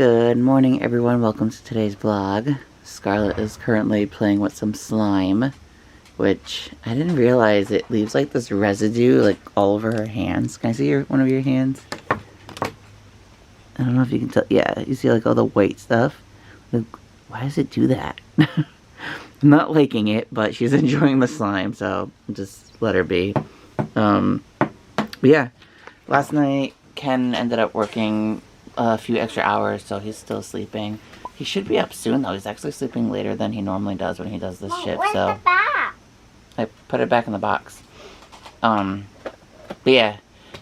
Good morning, everyone. Welcome to today's vlog. Scarlett is currently playing with some slime, which I didn't realize it leaves like this residue like all over her hands. Can I see one of your hands? I don't know if you can tell. Yeah, you see like all the white stuff. Like, why does it do that? I'm not liking it, but she's enjoying the slime, so just let her be. But yeah, last night Ken ended up working a few extra hours, so he's still sleeping. He should be up soon, though. He's actually sleeping later than he normally does when he does this shift. Where's so the box? I put it back in the box. But yeah.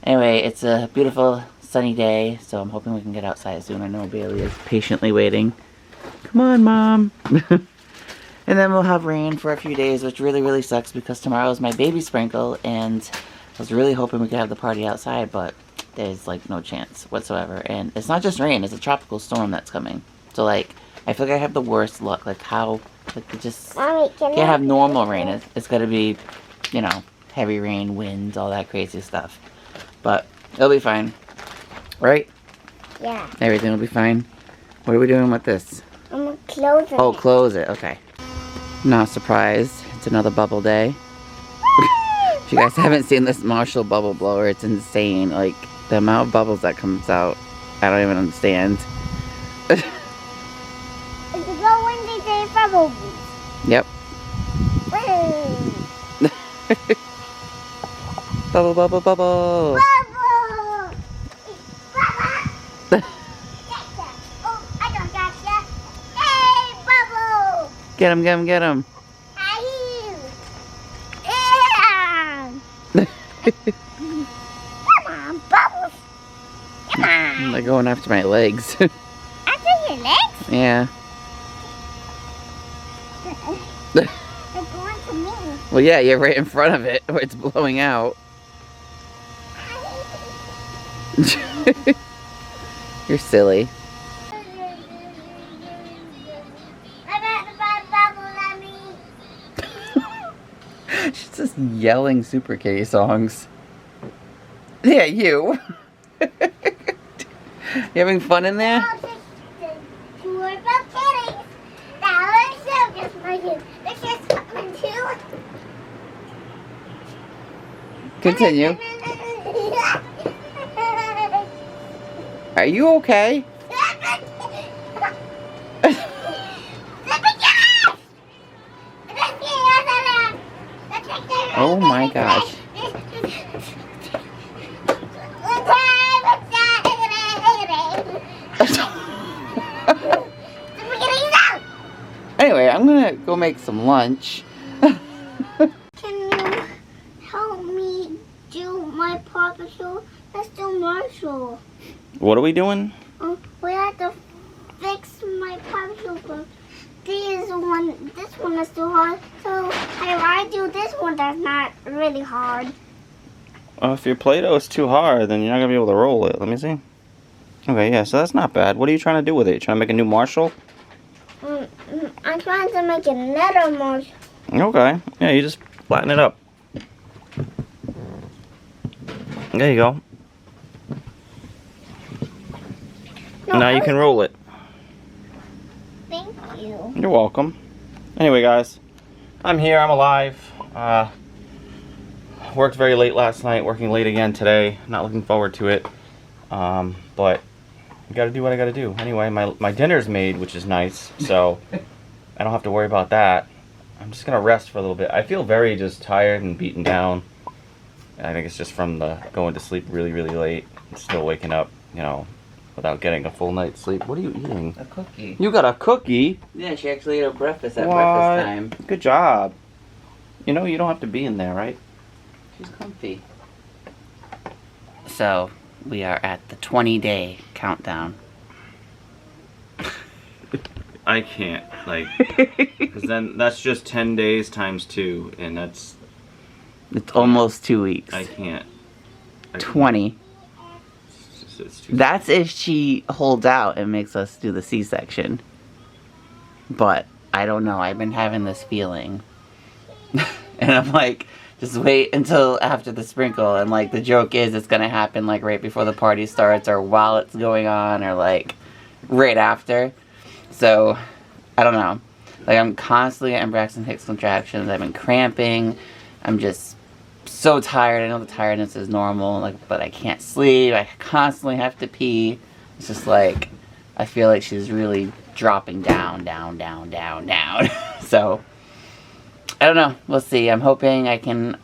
Anyway, it's a beautiful sunny day, so I'm hoping we can get outside soon. I know Bailey is patiently waiting. Come on, Mom. And then we'll have rain for a few days, which really sucks because tomorrow is my baby sprinkle, and I was really hoping we could have the party outside, but there's like no chance whatsoever. And it's not just rain, it's a tropical storm that's coming. So like, I feel like I have the worst luck. Like how, like it just Mommy, can't have normal rain. It's gotta be, you know, heavy rain, winds, all that crazy stuff. But it'll be fine. Right? Yeah. Everything will be fine. What are we doing with this? I'm gonna close it. Oh, close it. Okay. Not surprised. It's another bubble day. If you guys haven't seen this Marshall bubble blower, it's insane. Like, the amount of bubbles that comes out, I don't even understand. It's a go windy day bubbles. Yep. Bubble, bubble, bubble. Bubble! Bubble! Oh, I don't gotcha. Hey, Bubble! Get him, get him, get him. Hey! Yeah! Come on, Bubbles! Come on! They're going after my legs. After your legs? Yeah. They're going to me. Well, yeah, you're right in front of it where it's blowing out. You're silly. She's just yelling Super K songs. Yeah, you. You having fun in there? Continue. Are you okay? Oh my gosh. Anyway, I'm gonna go make some lunch. Can you help me do my Paw Patrol? Let's do Marshall. What are we doing? We have to fix my Paw Patrol. This one is too hard. So if I do this one, that's not really hard. If your Play-Doh is too hard, then you're not gonna be able to roll it. Let me see. Okay, yeah, so that's not bad. What are you trying to do with it? You trying to make a new Marshall? I'm trying to make another Marshall. Okay. Yeah, you just flatten it up. There you go. No, Now you can roll it. Thank you. You're welcome. Anyway, guys, I'm here. I'm alive. Worked very late last night. Working late again today. Not looking forward to it. But I gotta do what I gotta do. Anyway, my dinner's made, which is nice. So I don't have to worry about that. I'm just gonna rest for a little bit. I feel very just tired and beaten down. I think it's just from the going to sleep really late. And still waking up, you know, without getting a full night's sleep. What are you eating? A cookie. You got a cookie? Yeah, she actually ate her breakfast at What? breakfast time. Good job. You know, you don't have to be in there, right? She's comfy. So, we are at the 20-day countdown. I can't, like, because then that's just 10 days times 2, and that's... It's almost 2 weeks. I can't. 20. It's too That's if she holds out and makes us do the C-section. But, I don't know. I've been having this feeling. And I'm like, just wait until after the sprinkle. And, like, the joke is it's going to happen, like, right before the party starts or while it's going on or, like, right after. So, I don't know. Like, I'm constantly getting Braxton Hicks contractions. I've been cramping. I'm just so tired. I know the tiredness is normal, like, but I can't sleep. I constantly have to pee. It's just like, I feel like she's really dropping down. So, I don't know. We'll see. I'm hoping I can...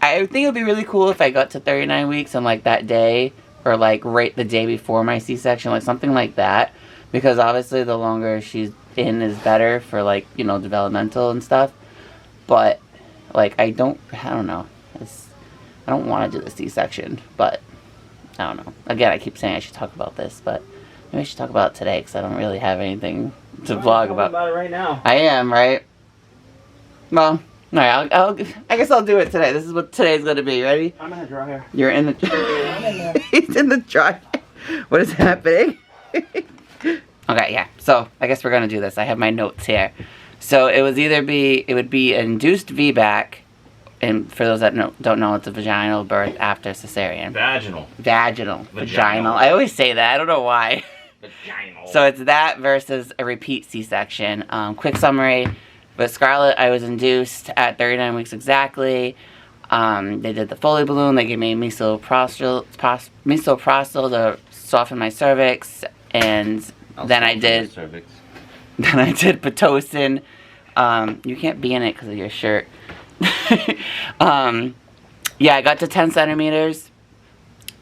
I think it would be really cool if I got to 39 weeks on, like, that day, or, like, right the day before my C-section, like, something like that. Because, obviously, the longer she's in is better for, like, you know, developmental and stuff. But, like, I don't know. I don't want to do the C-section, but I don't know. Again, I keep saying I should talk about this, but maybe I should talk about it today, because I don't really have anything to vlog about. It right now. I am, right? Well... Alright, I guess I'll do it today. This is what today's gonna be. Ready? I'm in the dryer. You're in the dryer. He's in the dryer. What is happening? Okay, yeah. So, I guess we're gonna do this. I have my notes here. So, it would be induced VBAC, and for those that don't know, it's a vaginal birth after cesarean. Vaginal. I always say that. I don't know why. Vaginal. So, it's that versus a repeat C-section. Quick summary. With Scarlett, I was induced at 39 weeks exactly. They did the Foley balloon. They gave me misoprostol to soften my cervix, and then I did Pitocin. You can't be in it because of your shirt. Yeah, I got to 10 centimeters,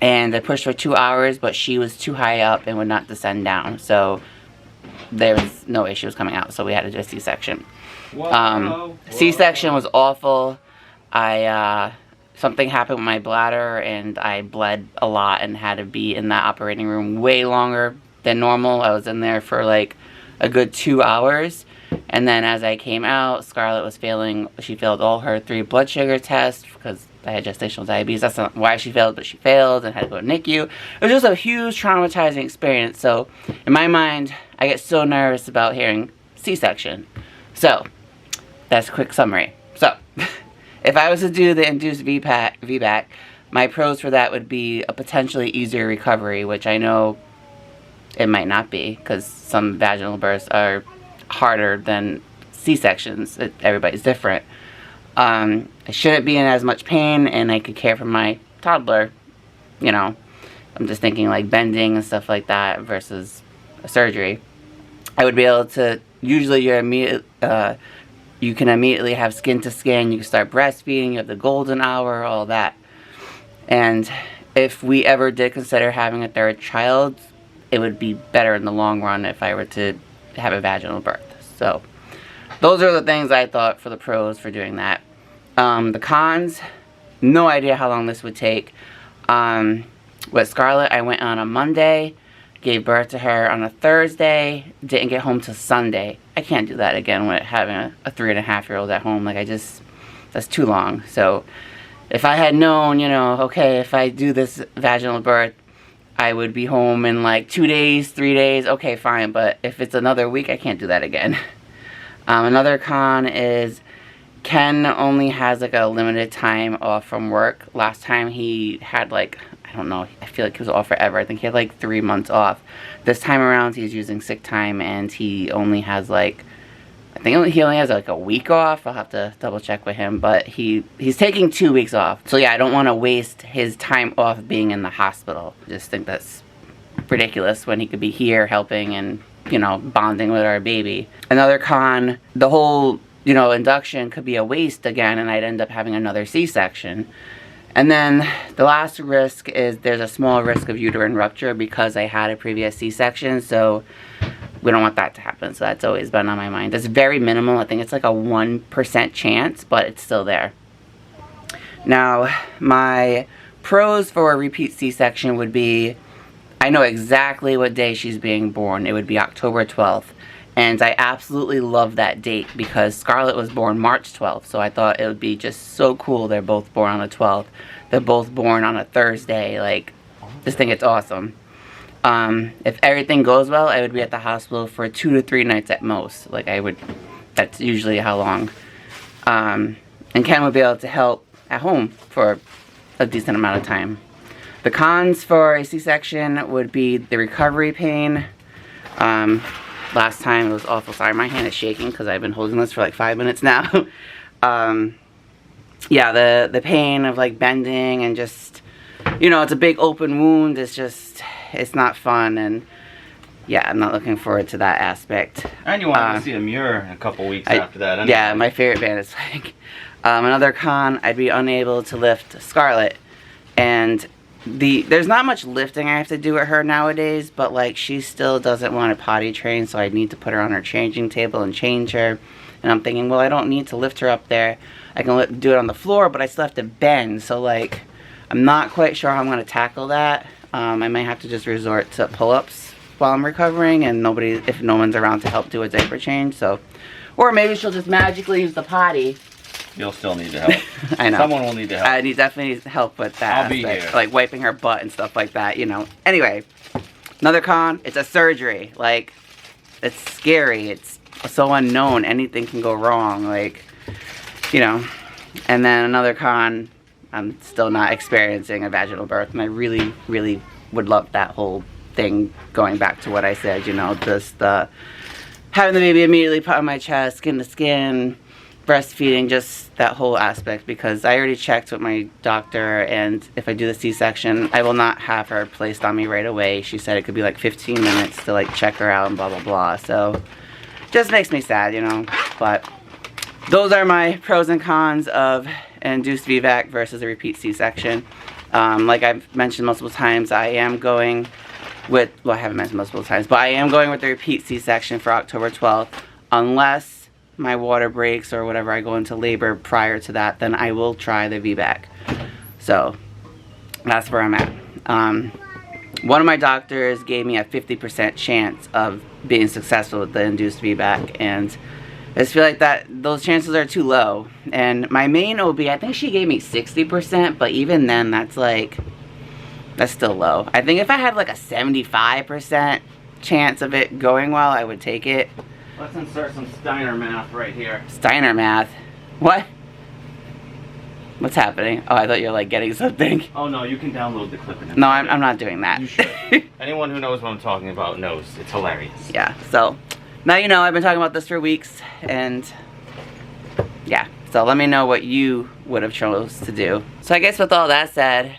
and I pushed for 2 hours, but she was too high up and would not descend down. So there was no issues coming out. So we had to do a C-section. C-section was awful. Something happened with my bladder, and I bled a lot and had to be in that operating room way longer than normal. I was in there for like a good 2 hours, and then as I came out, Scarlett was failing. She failed all her 3 blood sugar tests because I had gestational diabetes. That's not why she failed, but she failed and had to go to NICU. It was just a huge traumatizing experience. So in my mind, I get so nervous about hearing C-section. So that's a quick summary. So, if I was to do the induced VBAC, my pros for that would be a potentially easier recovery, which I know it might not be, because some vaginal births are harder than C-sections. Everybody's different. I shouldn't be in as much pain, and I could care for my toddler. You know, I'm just thinking like bending and stuff like that versus a surgery. I would be able to, usually you can immediately have skin to skin, you can start breastfeeding, you have the golden hour, all that. And if we ever did consider having a 3rd child, it would be better in the long run if I were to have a vaginal birth. So, those are the things I thought for the pros for doing that. The cons, no idea how long this would take. With Scarlett, I went on a Monday, gave birth to her on a Thursday, didn't get home till Sunday. I can't do that again with having a 3.5-year-old at home. Like, that's too long. So, if I had known, you know, okay, if I do this vaginal birth, I would be home in like 2 days, 3 days, okay, fine. But if it's another week, I can't do that again. Another con is Ken only has like a limited time off from work. Last time he had like, I don't know, I feel like he was off forever. I think he had like 3 months off. This time around he's using sick time, and he only has like, I think he only has like a week off. I'll have to double check with him, but he's taking 2 weeks off. So yeah, I don't want to waste his time off being in the hospital. I just think that's ridiculous when he could be here helping and, you know, bonding with our baby. Another con, the whole, you know, induction could be a waste again, and I'd end up having another C-section. And then the last risk is there's a small risk of uterine rupture because I had a previous C-section, so we don't want that to happen. So that's always been on my mind. It's very minimal. I think it's like a 1% chance, but it's still there. Now, my pros for a repeat C-section would be, I know exactly what day she's being born. It would be October 12th. And I absolutely love that date because Scarlett was born March 12th. So I thought it would be just so cool they're both born on the 12th. They're both born on a Thursday. Like, just think it's awesome. If everything goes well, I would be at the hospital for 2 to 3 nights at most. Like, that's usually how long. And Ken would be able to help at home for a decent amount of time. The cons for a C-section would be the recovery pain. Last time it was awful. Sorry, my hand is shaking because I've been holding this for like 5 minutes now. Yeah, the pain of like bending and just, you know, it's a big open wound. It's not fun, and yeah, I'm not looking forward to that aspect. And you want to see a mirror in a couple weeks after that. Anyway. Yeah, my favorite band is like, another con, I'd be unable to lift Scarlett, and there's not much lifting I have to do with her nowadays, but like she still doesn't want to potty train, so I need to put her on her changing table and change her. And I'm thinking, well, I don't need to lift her up there. I can do it on the floor, but I still have to bend. So like, I'm not quite sure how I'm going to tackle that. I might have to just resort to pull-ups while I'm recovering, and if no one's around to help do a diaper change. So, or maybe she'll just magically use the potty. You'll still need to help. I know. Someone will need to help. I definitely need help with that. I'll be here. Like wiping her butt and stuff like that, you know. Anyway, another con, it's a surgery. Like, it's scary. It's so unknown. Anything can go wrong. Like, you know. And then another con, I'm still not experiencing a vaginal birth. And I really, really would love that whole thing, going back to what I said, you know, just having the baby immediately put on my chest, skin to skin, breastfeeding, just that whole aspect, because I already checked with my doctor, and if I do the C-section, I will not have her placed on me right away. She said it could be like 15 minutes to like check her out and blah blah blah. So just makes me sad, you know. But those are my pros and cons of an induced VBAC versus a repeat C-section. Like I've mentioned multiple times, I am going with, well, I haven't mentioned multiple times, but I am going with the repeat C-section for October 12th, unless my water breaks or whatever, I go into labor prior to that, then I will try the VBAC. So that's where I'm at. One of my doctors gave me a 50% chance of being successful with the induced VBAC, and I just feel like those chances are too low. And my main OB, I think she gave me 60%, but even then, that's still low. I think if I had like a 75% chance of it going well, I would take it. Let's insert some Steiner math right here. Steiner math? What? What's happening? Oh, I thought you were like getting something. Oh no, you can download the clip. No, I'm not doing that. You should. Anyone who knows what I'm talking about knows. It's hilarious. Yeah, so now you know. I've been talking about this for weeks, and yeah. So let me know what you would have chose to do. So I guess with all that said,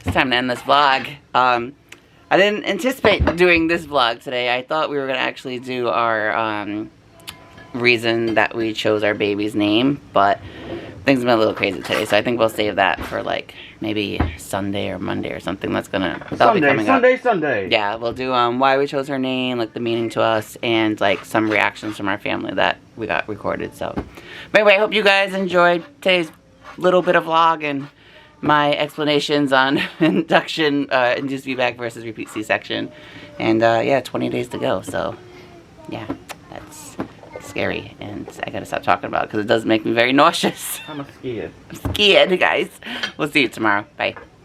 it's time to end this vlog. I didn't anticipate doing this vlog today. I thought we were going to actually do our reason that we chose our baby's name, but things have been a little crazy today, so I think we'll save that for like maybe Sunday or Monday or something. That'll be coming up. Sunday. Yeah, we'll do why we chose her name, like the meaning to us, and like some reactions from our family that we got recorded. So, but anyway, I hope you guys enjoyed today's little bit of vlog and my explanations on induction, induced VBAC versus repeat C-section. And yeah, 20 days to go, so yeah, that's scary, and I gotta stop talking about it because it does make me very nauseous. I'm scared. I'm scared, guys. We'll see you tomorrow. Bye.